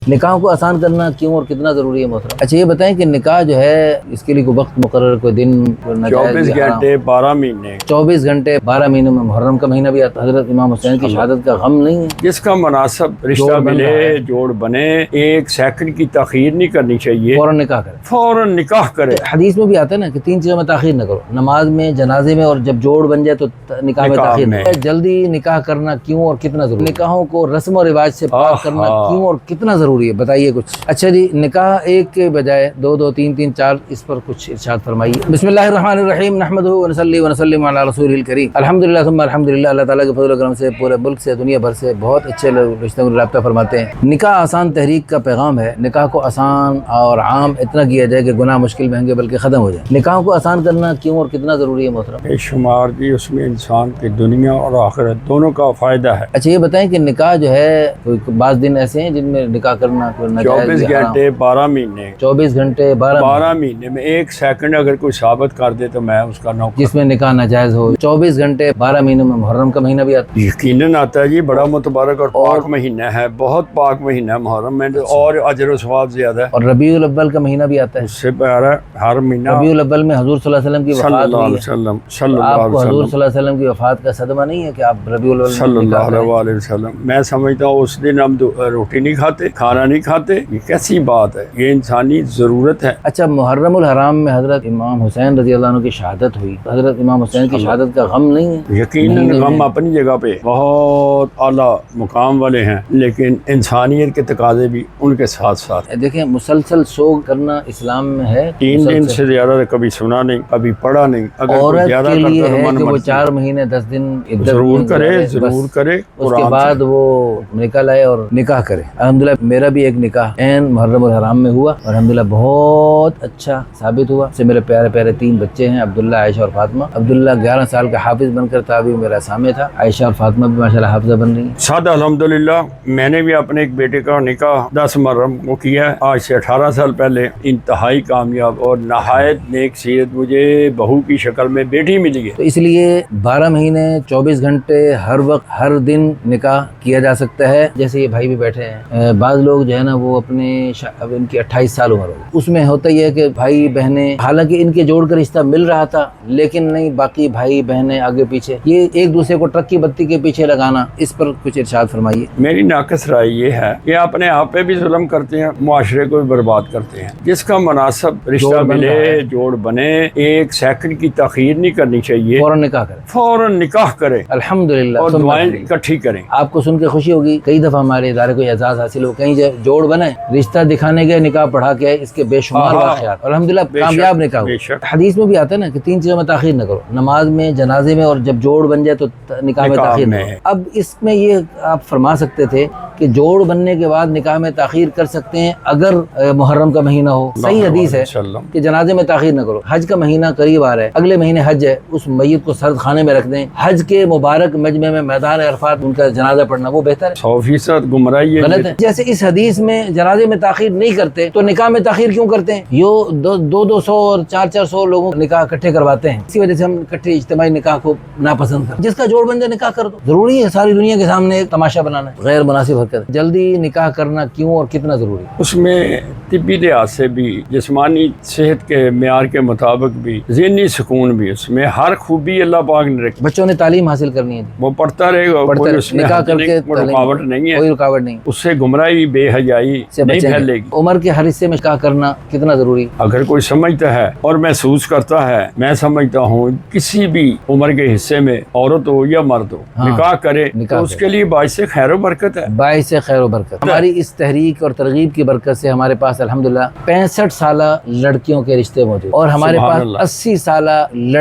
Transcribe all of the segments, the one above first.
نکاح کو آسان کرنا کیوں اور کتنا ضروری ہے محترم؟ اچھا یہ بتائیں کہ نکاح جو ہے اس کے لیے کوئی وقت مقرر، کوئی دن، 24 گھنٹے 12 مہینے 24 گھنٹے 12 مہینے میں محرم کا مہینہ بھی آتا ہے۔ حضرت امام حسین کی شہادت کا غم نہیں ہے؟ جس کا مناسب رشتہ ملے، جوڑ بنے، ایک سیکنڈ کی تاخیر نہیں کرنی چاہیے، فوراً نکاح کرے، فوراً نکاح کرے۔ حدیث میں بھی آتا ہے نا کہ 3 چیزوں میں تاخیر نہ کرو، نماز میں، جنازے میں، اور جب جوڑ بن جائے تو نکاح میں تاخیر نہ کرو۔ جلدی نکاح کرنا کیوں اور کتنا ضروری؟ نکاحوں کو رسم و رواج سے پاک کرنا کیوں اور کتنا ضروری ہے، بتائیے کچھ۔ اچھا جی، نکاح ایک کے بجائے 2 2 3 3 4، اس پر کچھ ارشاد فرمائیے۔ بسم اللہ الرحمن الرحیم، نحمدہ ونصلی ونسلم علی رسول الکریم، الحمدللہ ثم الحمدللہ۔ اللہ تعالیٰ کے فضل و کرم سے پورے ملک سے، دنیا بھر سے بہت اچھے لوگ رشتوں کو رابطہ فرماتے ہیں۔ نکاح آسان تحریک کا پیغام ہے۔ نکاح کو آسان اور عام اتنا کیا جائے کہ گناہ مشکل مہنگے بلکہ ختم ہو جائے۔ نکاح کو آسان کرنا کیوں اور کتنا ضروری ہے محترم؟ بے شمار جی، اس میں انسان کی دنیا اور آخرت دونوں کا فائدہ ہے۔ اچھا یہ بتائیں کہ نکاح جو ہے، کوئی بعض دن ایسے ہیں جن میں نکاح کرنا کوئی ناجائز 24 یا حرام؟ گھنٹے 12 مہینے 24 گھنٹے 12 مہینے میں ایک سیکنڈ اگر کوئی ثابت کر دے تو میں اس کا نوکر۔ جس میں نکاح ناجائز ہو۔ 24 گھنٹے 12 مہینوں میں محرم کا مہینہ بھی آتا ہے۔ یقیناً آتا ہے جی، بڑا متبارک اور پاک مہینہ ہے، بہت پاک مہینہ ہے محرم میں، اور اجر و ثواب زیادہ ہے۔ اور ربیع الاول کا مہینہ بھی آتا ہے۔ اس سے پیارا ہر مہینہ ربیع الاول میں حضور صلی اللہ علیہ وسلم کی صلی وفات اللہ ہوئی علیہ ہے۔ وسلم، صلی تو اللہ آپ علیہ کو حضور وسلم، صلی اللہ علیہ وسلم کی وفات کا صدمہ نہیں ہے کہ آپ ربیع الاول صلی میں نکاح اللہ کریں؟ علیہ وسلم؟ میں سمجھتا ہوں اس دن ہم روٹی نہیں کھاتے، کھانا نہیں کھاتے، یہ کیسی بات ہے؟ یہ انسانی ضرورت ہے۔ اچھا، محرم الحرام میں حضرت امام حسین رضی اللہ عنہ کی شہادت ہوئی، حضرت امام حسین کی شہادت کا غم نہیں ہے؟ یقیناً ہم اپنی جگہ پہ بہت اعلیٰ مقام والے ہیں، لیکن انسانیت کے تقاضے بھی ان کے ساتھ ساتھ۔ دیکھیں، مسلسل سوگ کرنا اسلام میں ہے۔ 3 دن سے زیادہ کبھی سنا نہیں، کبھی پڑھا نہیں۔ اگر کوئی عورت زیادہ کے لیے کرتا تو ہے من کہ وہ مرضی 4 مہینے 10 دن عدت ضرور میں کرے، گزارے، ضرور بس کرے، اس کے قرآن بعد سے۔ وہ نکاح لائے اور نکاح کرے۔ الحمدللہ میرا بھی ایک نکاح عین محرم الحرام میں ہوا، اور الحمدللہ بہت اچھا ثابت ہوا۔ اس سے میرے پیارے پیارے 3 بچے ہیں، عبداللہ، عائشہ اور فاطمہ۔ عبداللہ 11 سال کا حافظ بن کر تابعی میرا سامع تھا، عائشہ اور فاطمہ بھی ماشاءاللہ حافظہ بن رہی ہیں۔ ساتھ الحمدللہ میں نے بھی اپنے ایک بیٹے کا نکاح 10 محرم کو کیا ہے، آج سے 18 سال پہلے۔ انتہائی کامیاب اور نہایت نیک سیرت مجھے بہو کی شکل میں بیٹی ملی ہے۔ تو اس لیے 12 مہینے 24 گھنٹے ہر وقت ہر دن نکاح کیا جا سکتا ہے۔ جیسے یہ بھائی بھی بیٹھے ہیں، بعض لوگ جو ہے نا وہ اپنے اب ان کی 28 سال عمر ہو، اس میں ہوتا یہ ہے کہ بھائی بہنیں، حالانکہ ان کے جوڑ کا رشتہ مل رہا تھا لیکن نہیں، باقی بھائی بہنیں آگے پیچھے، یہ ایک دوسرے کو ٹرک کی بتی کے پیچھے لگانا، اس پر کچھ ارشاد فرمائیے۔ میری ناقص رائے یہ ہے کہ اپنے آپ پہ بھی ظلم کرتے ہیں، معاشرے کو بھی برباد کرتے ہیں۔ جس کا مناسب رشتہ ملے، جوڑ بنے، ایک سیکنڈ کی تاخیر نہیں کرنی چاہیے، فوراً نکاح کرے، فوراً نکاح کرے الحمدللہ، اور دعائیں اکٹھی کریں۔ آپ کو سن کے خوشی ہوگی، کئی دفعہ ہمارے ادارے کو اعزاز حاصل ہو، کہیں جوڑ بنے، رشتہ دکھانے گئے، نکاح پڑھا کے، اس کے بے شمار واقعات، الحمدللہ کامیاب نکاح ہوئے۔ حدیث میں بھی آتا ہے نا کہ 3 چیزوں میں تاخیر نہ کرو، نماز میں، جنازے میں، اور جب جوڑ بن جائے تو نکاح میں تاخیر نہ کرو۔ اب اس میں یہ آپ فرما سکتے تھے کہ جوڑ بننے کے بعد نکاح میں تاخیر کر سکتے ہیں اگر محرم کا مہینہ ہو۔ صحیح حدیث ہے کہ جنازے میں تاخیر نہ کرو۔ حج کا مہینہ قریب آ رہا ہے، اگلے مہینے حج ہے، اس میت کو سرد خانے میں رکھ دیں، حج کے مبارک مجمع میں میدان عرفات ان کا جنازہ پڑھنا وہ بہتر ہے۔ 100% گمراہی ہے، غلط ہے۔ جیسے اس حدیث میں جنازے میں تاخیر نہیں کرتے تو نکاح میں تاخیر کیوں کرتے ہیں؟ یہ 200 اور 400 لوگوں نکاح اکٹھے کرواتے ہیں، اسی وجہ سے ہم اکٹھے اجتماعی نکاح کو ناپسند کرتے ہیں۔ جس کا جوڑ بن جائے نکاح کر دو، ضروری ہے ساری دنیا کے سامنے ایک تماشا بنانا ہے؟ غیر مناسب حرکت ہے۔ جلدی نکاح کرنا کیوں اور کتنا ضروری ہے؟ اس میں طبی لحاظ سے بھی، جسمانی صحت کے معیار کے مطابق بھی، ذہنی سکون بھی، اس میں ہر خوبی اللہ پاک نے رکھی۔ بچوں نے تعلیم حاصل کرنی ہے، وہ پڑھتا رہے گا، کوئی اس میں نکاح کر کے رکاوٹ نہیں ہے، کوئی رکاوٹ نہیں، اس سے گمراہی بے حیائی نہیں پھیلے گی۔ عمر کے ہر حصے میں نکاح کرنا کتنا ضروری؟ اگر کوئی سمجھتا ہے اور محسوس کرتا ہے، میں سمجھتا ہوں کسی بھی عمر کے حصے میں عورت ہو یا مرد ہو نکاح کرے تو اس کے لیے باعث خیر و برکت ہے، باعث خیر و برکت۔ ہماری اس تحریک اور ترغیب کی برکت سے ہمارے پاس الحمدللہ 65 سالہ لڑکیوں کے رشتے موجود، اور ہمارے پاس 80 سالہ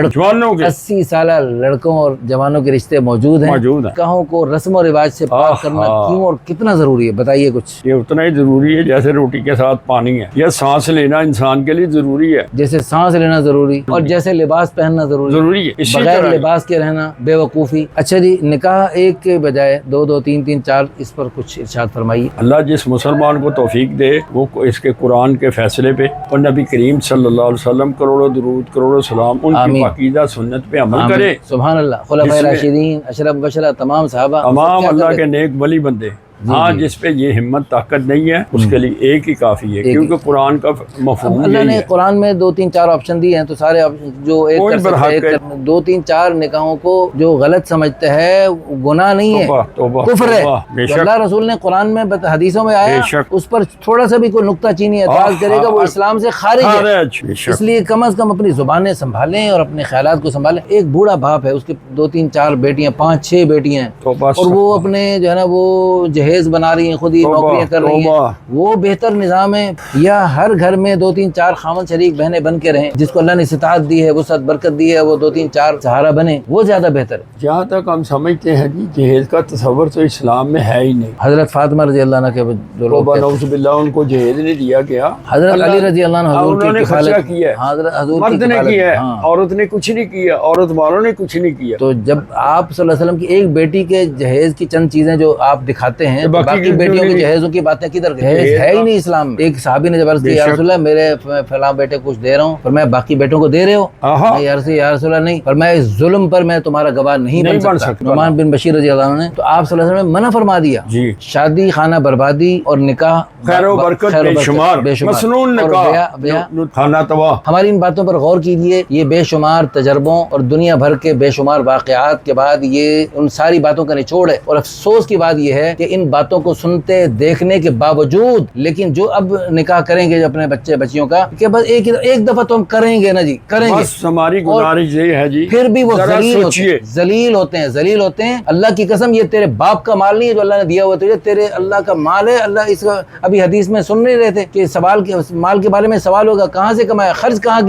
جوانوں کے 80 سالہ لڑکوں اور جوانوں کے رشتے موجود ہیں۔ نکاحوں کو رسم و رواج سے پاک کرنا کیوں اور کتنا ضروری ہے، بتائیے کچھ۔ یہ اتنا ہی ضروری ہے جیسے روٹی کے ساتھ پانی ہے، یا سانس لینا انسان کے لیے ضروری ہے، جیسے سانس لینا ضروری اور جیسے لباس پہننا ضروری ہے، بغیر لباس کے رہنا بے وقوفی۔ اچھا جی، نکاح ایک کے بجائے 2 2 3 3 4، اس پر کچھ ارشاد فرمائیے۔ اللہ جس مسلمان کو توفیق دے وہ اس کے قرآن کے فیصلے پہ اور نبی کریم صلی اللہ علیہ وسلم کروڑوں درود کروڑوں سلام ان کی پاکیزہ سنت پہ عمل کرے۔ سبحان اللہ۔ خلفائے راشدین، اشرف بشرا، تمام صحابہ، تمام اللہ کے نیک ولی بندے ہاں جس پہ یہ ہمت طاقت نہیں ہے اس کے لیے ایک ہی کافی ہے، کیونکہ قرآن کا مفہوم اللہ یہی نے ہے۔ قرآن میں 2-3-4 آپشن دیے ہیں، تو سارے جو ایک کوئی کر سکتے برحق ہے۔ 2-3-4 نکاحوں کو جو غلط سمجھتے ہے گناہ نہیں ہے، توبہ توبہ کفر ہے۔ توبہ، بے جو شک اللہ رسول نے قرآن میں حدیثوں میں آیا بے شک۔ اس پر تھوڑا سا بھی کوئی نکتہ چینی اعتراض کرے گا وہ اسلام سے خارج ہے۔ خارج، بے شک۔ اس لیے کم از کم اپنی زبانیں سنبھالیں اور اپنے خیالات کو سنبھالیں۔ ایک بوڑھا باپ ہے، اس کے 2-3-4 بیٹیاں، 5-6 بیٹیاں ہیں، توبہ اور وہ اپنے جو ہے نا وہ جہیز بنا رہی ہیں، خود ہی نوکریاں کر رہی ہیں۔ وہ بہتر نظام ہے یا ہر گھر میں 2-3-4 خاوند شریک بہنیں بن کے رہیں، جس کو اللہ نے استطاعت دی ہے، وسعت برکت دی ہے، وہ 2-3-4 سہارا بنے، وہ زیادہ بہتر ہے۔ جہاں تک ہم سمجھتے ہیں جی جہیز کا تصور تو اسلام میں ہے ہی نہیں۔ حضرت فاطمہ رضی اللہ عنہ کے جو لوگ توبہ تھے، نعوذ باللہ، ان کو جہیز نہیں دیا گیا، حضرت علی رضی اللہ عنہ حضور انہوں کی نے خرچہ کفالت کیا ہے، حضرت حضور مرد کی نے کفالت، کیا ہے، ہاں۔ عورت نے کچھ نہیں کیا، عورت والوں نے کچھ نہیں کیا۔ تو جب آپ صلی اللہ علیہ وسلم کی ایک بیٹی کے جہیز کی چند چیزیں جو آپ دکھاتے ہیں، تو باقی بیٹیوں کے جہیزوں کی باتیں کدھر گئی؟ جہیز ہے ہی نہیں اسلام میں۔ ایک صحابی نے جب عرض کی یا رسول اللہ میرے فلاں بیٹے کچھ دے رہا ہوں، پر میں باقی بیٹوں کو دے رہے ہو؟ میں یا رسول اللہ نہیں، پر میں اس ظلم پر میں تمہارا گواہ نہیں بن سکتا۔ نعمان بن بشیر رضی اللہ عنہ نے تو آپ صلی اللہ علیہ وسلم نے منع فرما دیا، جی شادی خانہ بربادی اور نکاح خیر و برکت بے شمار، مسنون نکاح خانہ تباہ۔ ہماری ان باتوں پر غور کیجئے، یہ بے شمار تجربوں اور دنیا بھر کے بے شمار واقعات کے بعد یہ ان ساری باتوں کا نچوڑ ہے، اور افسوس کی بات یہ ہے کہ ان باتوں کو سنتے دیکھنے کے باوجود لیکن جو اب نکاح کریں گے جو اپنے بچے بچیوں کا کہ بس ایک دفعہ تو ہم کریں گے نا جی، کریں گے، بس ہماری گزارش یہ ہے جی پھر بھی وہ ذلیل ذلیل ہوتے ہیں۔ اللہ کی قسم یہ تیرے باپ کا مال نہیں ہے جو اللہ نے دیا ہوا تجھے، تیرے اللہ کا مال ہے۔ اللہ اس کا ابھی حدیث میں سن نہیں رہے تھے کہ سوال کے مال کے بارے میں سوال ہوگا، کہاں سے کمایا، خرچ کہاں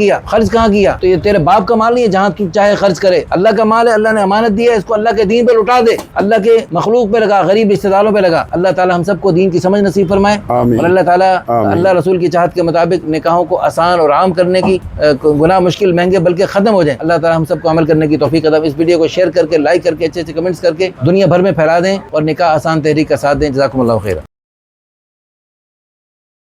کیا؟ تو یہ تیرے باپ کا مال نہیں ہے جہاں تو چاہے خرچ کرے، اللہ کا مال ہے، اللہ نے امانت دی ہے، اس کو اللہ کے دین پہ لٹا دے، اللہ کے مخلوق پہ لگا، غریب رشتہ داروں پہ لگا۔ اللہ تعالی ہم سب کو دین کی سمجھ نصیب فرمائے، اور اللہ تعالی اللہ رسول کی چاہت کے مطابق نکاحوں کو آسان اور عام کرنے کی، گناہ مشکل مہنگے بلکہ ختم ہو جائیں۔ اللہ تعالی ہم سب کو عمل کرنے کی توفیق عطا۔ اس ویڈیو کو شیئر کر کے، لائک کر کے، اچھے کمنٹس کر کے دنیا بھر میں پھیلا دیں اور نکاح آسان تحریک کا ساتھ دیں۔ جزاکم اللہ خیر۔